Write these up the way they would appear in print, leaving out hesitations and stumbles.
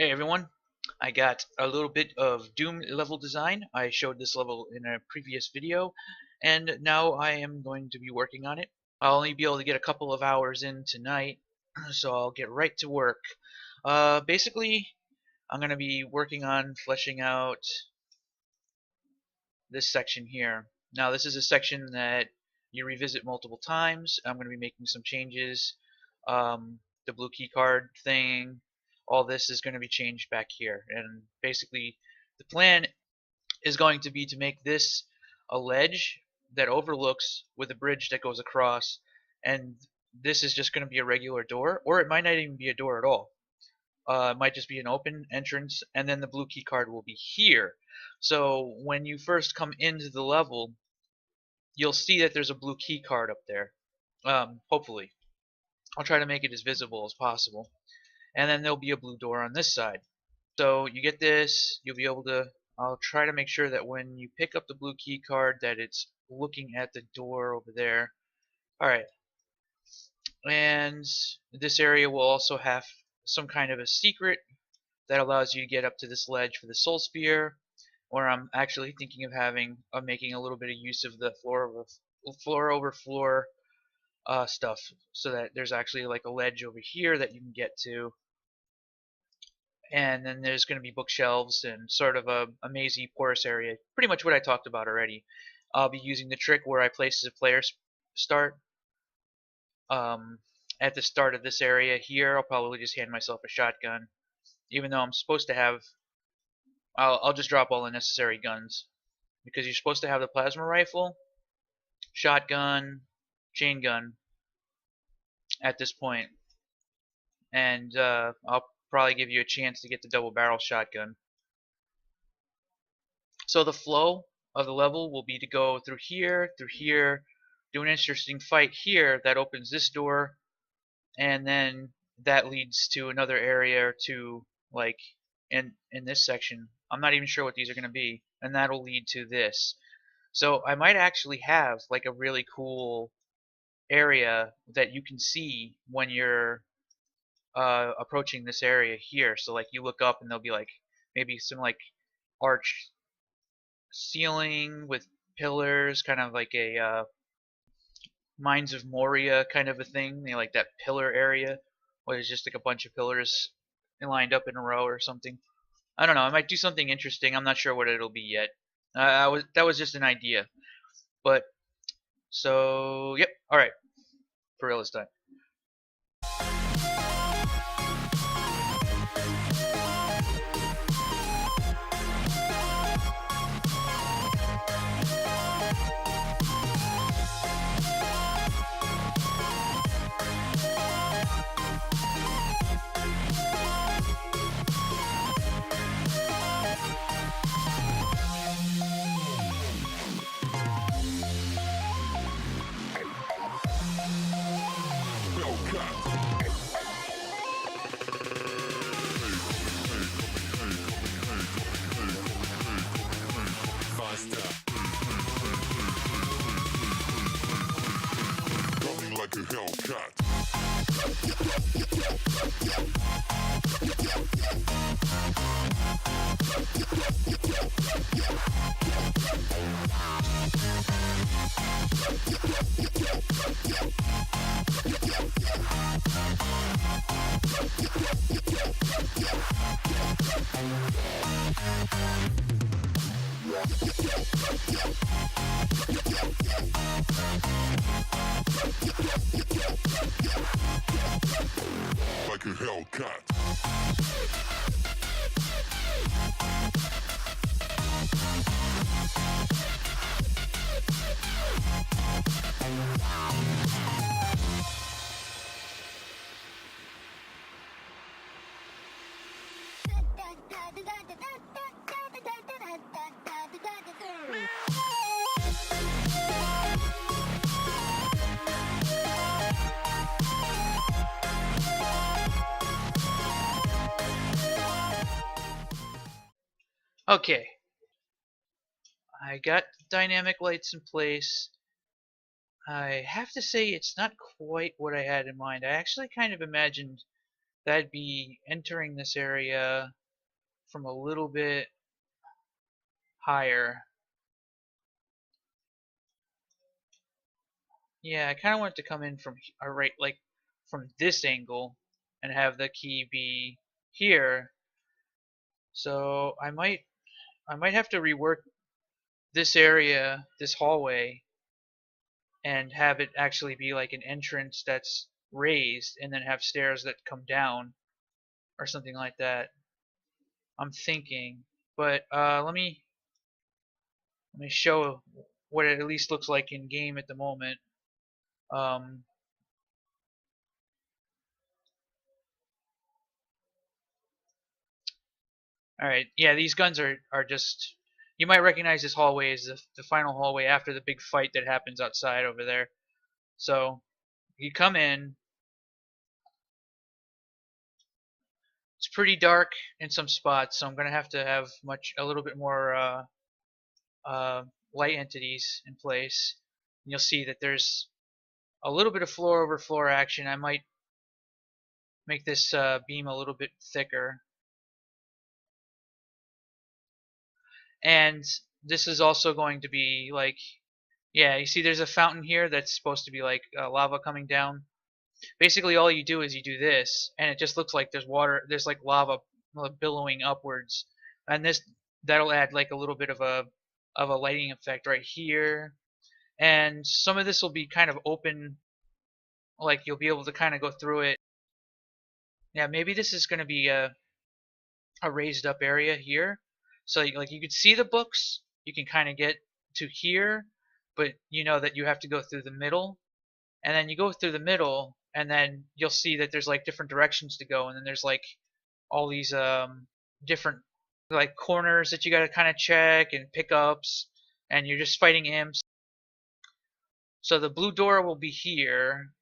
Hey everyone, I got a little bit of Doom level design. I showed this level in a previous video, and now I am going to be working on it. I'll only be able to get a couple of hours in tonight, so I'll get right to work. Basically, I'm going to be working on fleshing out this section here. Now, this is a section that you revisit multiple times. I'm going to be making some changes. The blue key card thing, all this is going to be changed back here. And basically, the plan is going to be to make this a ledge that overlooks with a bridge that goes across. And this is just going to be a regular door, or it might not even be a door at all. It might just be an open entrance, and then the blue key card will be here. So when you first come into the level, you'll see that there's a blue key card up there. Hopefully. I'll try to make it as visible as possible. And then there'll be a blue door on this side. So you get this, you'll be able to, I'll try to make sure that when you pick up the blue key card that it's looking at the door over there. Alright, and this area will also have some kind of a secret that allows you to get up to this ledge for the soul sphere, or I'm actually thinking of making a little bit of use of the floor over floor stuff, so that there's actually like a ledge over here that you can get to, and then there's going to be bookshelves and sort of a mazy porous area, pretty much what I talked about already. I'll be using the trick where I place the player's start. At the start of this area here, I'll probably just hand myself a shotgun, even though I'm supposed to have, I'll just drop all the necessary guns, because you're supposed to have the plasma rifle, shotgun, chain gun at this point, and I'll probably give you a chance to get the double barrel shotgun. So the flow of the level will be to go through here, do an interesting fight here that opens this door, and then that leads to another area or two, like in this section. I'm not even sure what these are going to be, and that'll lead to this. So I might actually have like a really cool area that you can see when you're approaching this area here. So like you look up and there'll be like maybe some like arch ceiling with pillars, kind of like a Mines of Moria kind of a thing. They like that pillar area where it's just like a bunch of pillars lined up in a row or something. I don't know. I might do something interesting. I'm not sure what it'll be yet. That was just an idea. But so yep. All right. For real this time. Like a Hellcat. Like a Hellcat. Okay. I got dynamic lights in place. I have to say it's not quite what I had in mind. I actually kind of imagined that'd be entering this area from a little bit higher. Yeah, I kind of want it to come in from right, like from this angle, and have the key be here. So I might have to rework this area, this hallway, and have it actually be like an entrance that's raised, and then have stairs that come down or something like that. I'm thinking, but let me show what it at least looks like in game at the moment. Um, all right, yeah, these guns are just. You might recognize this hallway as the final hallway after the big fight that happens outside over there. So you come in. It's pretty dark in some spots, so I'm gonna have to have a little bit more uh, light entities in place. And you'll see that there's a little bit of floor over floor action. I might make this beam a little bit thicker. And this is also going to be like, yeah, you see there's a fountain here that's supposed to be like lava coming down. Basically all you do is you do this, and it just looks like there's like lava billowing upwards. And that'll add like a little bit of a lighting effect right here. And some of this will be kind of open, like you'll be able to kind of go through it. Yeah, maybe this is going to be a raised up area here. So like you could see the books, you can kind of get to here, but you know that you have to go through the middle, and then you go through the middle, and then you'll see that there's like different directions to go, and then there's like all these different like corners that you got to kind of check and pickups, and you're just fighting imps. So the blue door will be here,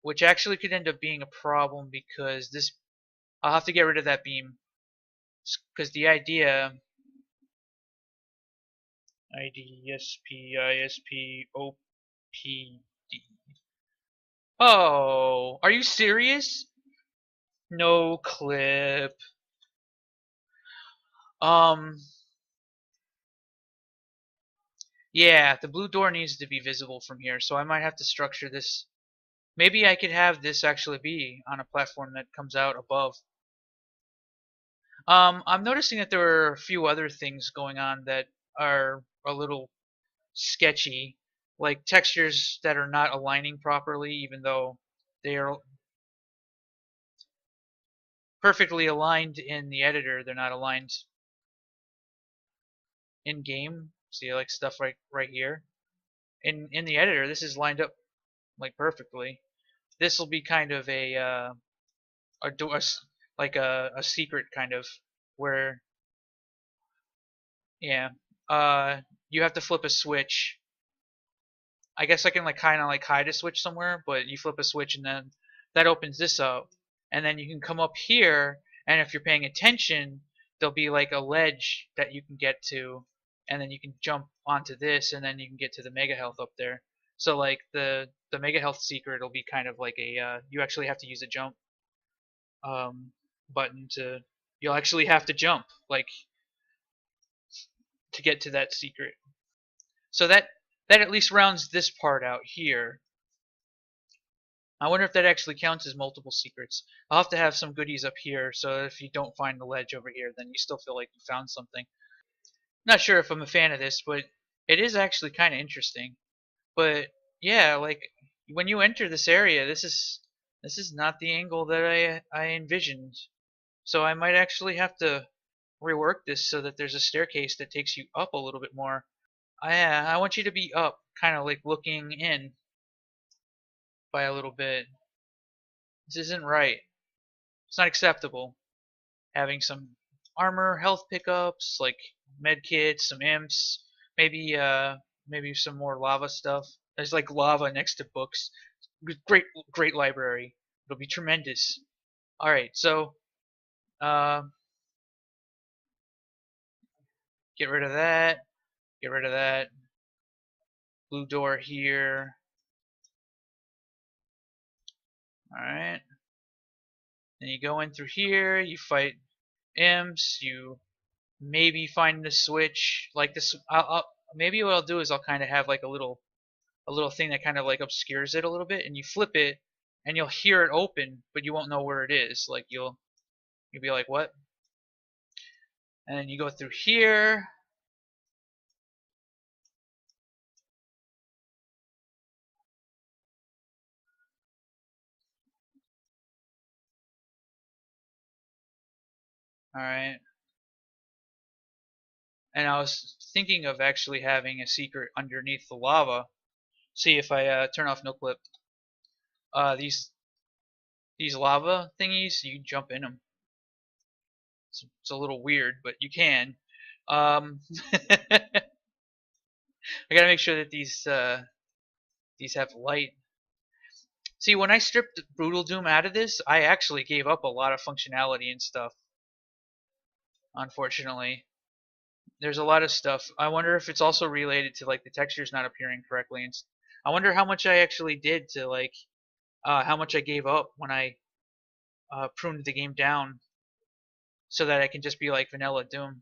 which actually could end up being a problem because this I'll have to get rid of that beam because the idea IDSPISPOPD. Oh, are you serious? No clip. Um, yeah, the blue door needs to be visible from here, so I might have to structure this. Maybe I could have this actually be on a platform that comes out above. I'm noticing that there are a few other things going on that are a little sketchy, like textures that are not aligning properly, even though they are perfectly aligned in the editor. They're not aligned in game. See, like stuff right here. In the editor, this is lined up like perfectly. This will be kind of a like a secret kind of where yeah you have to flip a switch. I guess I can like kind of like hide a switch somewhere, but you flip a switch and then that opens this up, and then you can come up here, and if you're paying attention, there'll be like a ledge that you can get to, and then you can jump onto this, and then you can get to the mega health up there. So like the mega health secret will be kind of like a you actually have to use a jump um, button to you'll actually have to jump like to get to that secret. So that at least rounds this part out here. I wonder if that actually counts as multiple secrets. I'll have to have some goodies up here, so if you don't find the ledge over here, then you still feel like you found something. Not sure if I'm a fan of this, but it is actually kind of interesting. But yeah, like when you enter this area, this is not the angle that I envisioned. So I might actually have to rework this so that there's a staircase that takes you up a little bit more. I want you to be up, kind of like looking in by a little bit. This isn't right. It's not acceptable. Having some armor, health pickups, like med kits, some imps, maybe some more lava stuff. There's like lava next to books. Great library. It'll be tremendous. All right, so uh, get rid of that. Get rid of that. Blue door here. All right. Then you go in through here, you fight imps, you maybe find the switch. Like this, maybe what I'll do is I'll kind of have like a little thing that kind of like obscures it a little bit, and you flip it, and you'll hear it open, but you won't know where it is. Like you'll be like, what? And then you go through here. All right. And I was thinking of actually having a secret underneath the lava. See if I turn off no clip. These lava thingies, you jump in them. It's a little weird, but you can. I gotta make sure that these have light. See, when I stripped Brutal Doom out of this, I actually gave up a lot of functionality and stuff. Unfortunately, there's a lot of stuff. I wonder if it's also related to like the textures not appearing correctly, and I wonder how much I actually did to like how much I gave up when I pruned the game down so that I can just be like vanilla Doom,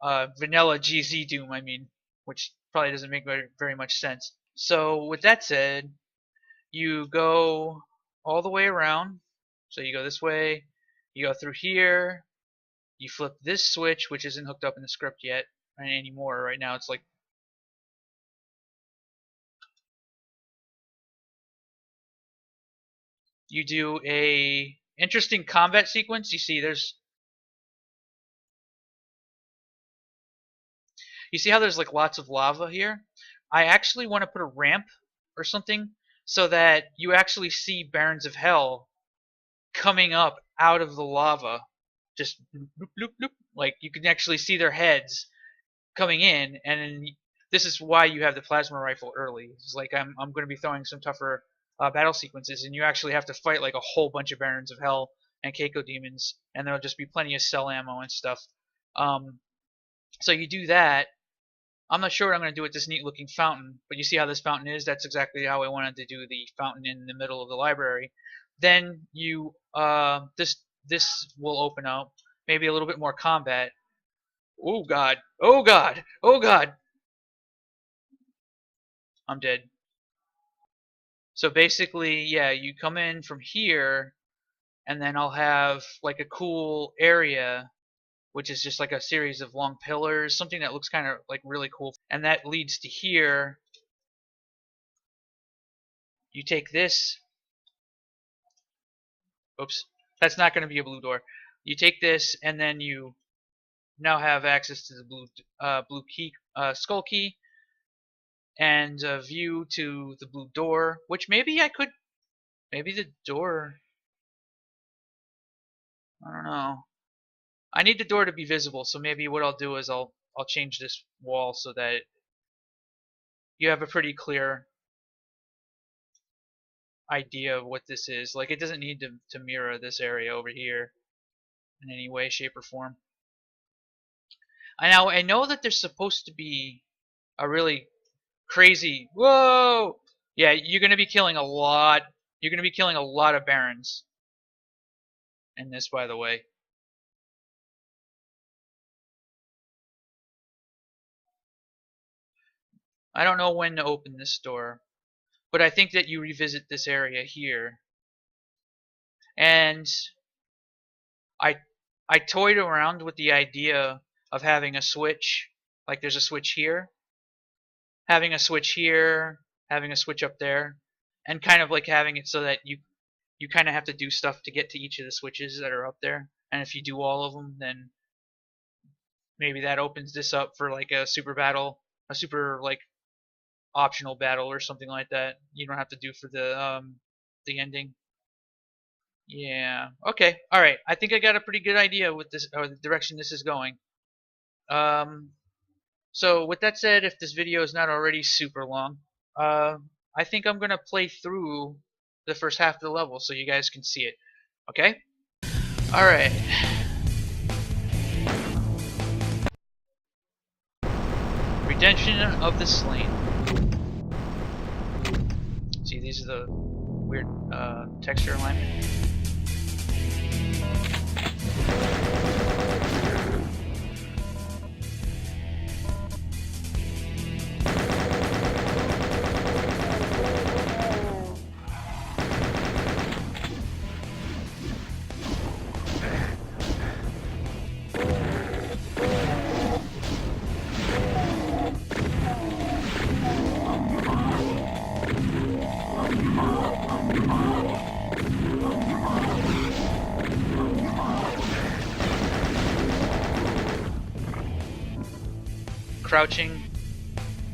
vanilla GZDoom. I mean, which probably doesn't make very much sense. So with that said, you go all the way around. So you go this way, you go through here, you flip this switch, which isn't hooked up in the script yet anymore. Right now it's like you do a interesting combat sequence. You see how there's like lots of lava here? I actually want to put a ramp or something so that you actually see Barons of Hell coming up out of the lava. Just bloop, bloop, bloop. Like you can actually see their heads coming in, and this is why you have the plasma rifle early. It's like I'm going to be throwing some tougher battle sequences, and you actually have to fight like a whole bunch of Barons of Hell and Keiko demons, and there'll just be plenty of cell ammo and stuff. So you do that. I'm not sure what I'm going to do with this neat looking fountain, but you see how this fountain is? That's exactly how I wanted to do the fountain in the middle of the library. Then you this will open up, maybe a little bit more combat. Oh god. Oh god. Oh god. I'm dead. So basically, yeah, you come in from here, and then I'll have like a cool area, which is just like a series of long pillars, something that looks kind of like really cool. And that leads to here. You take this. Oops. That's not going to be a blue door. You take this, and then you now have access to the blue key, skull key, and a view to the blue door, which maybe I could, maybe the door, I don't know. I need the door to be visible, so maybe what I'll do is I'll change this wall so that you have a pretty clear idea of what this is. Like it doesn't need to mirror this area over here in any way, shape, or form. I know that there's supposed to be a really crazy, whoa, yeah, you're gonna be killing a lot. You're gonna be killing a lot of barons in this, by the way. I don't know when to open this door, but I think that you revisit this area here. And I I toyed around with the idea of having a switch, like there's a switch here, having a switch here, having a switch up there, and kind of like having it so that you kind of have to do stuff to get to each of the switches that are up there. And if you do all of them, then maybe that opens this up for like a super battle, a super like optional battle or something like that. You don't have to do for the ending. Yeah. Okay. All right. I think I got a pretty good idea with this or the direction this is going. Um. So with that said, if this video is not already super long, I think I'm gonna play through the first half of the level so you guys can see it. Okay? All right. Redemption of the Slain. See, these are the weird texture alignment. Crouching.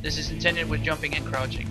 This is intended with jumping and crouching.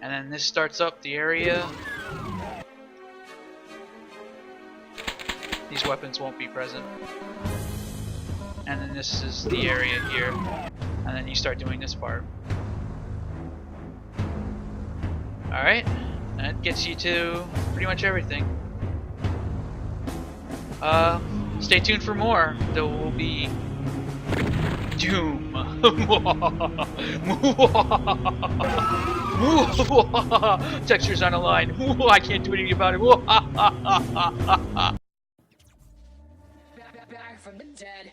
And then this starts up the area. These weapons won't be present. And then this is the area here. And then you start doing this part. Alright, that gets you to pretty much everything. Stay tuned for more. There will be Doom. Textures on a line. I can't do anything about it. Back from the dead.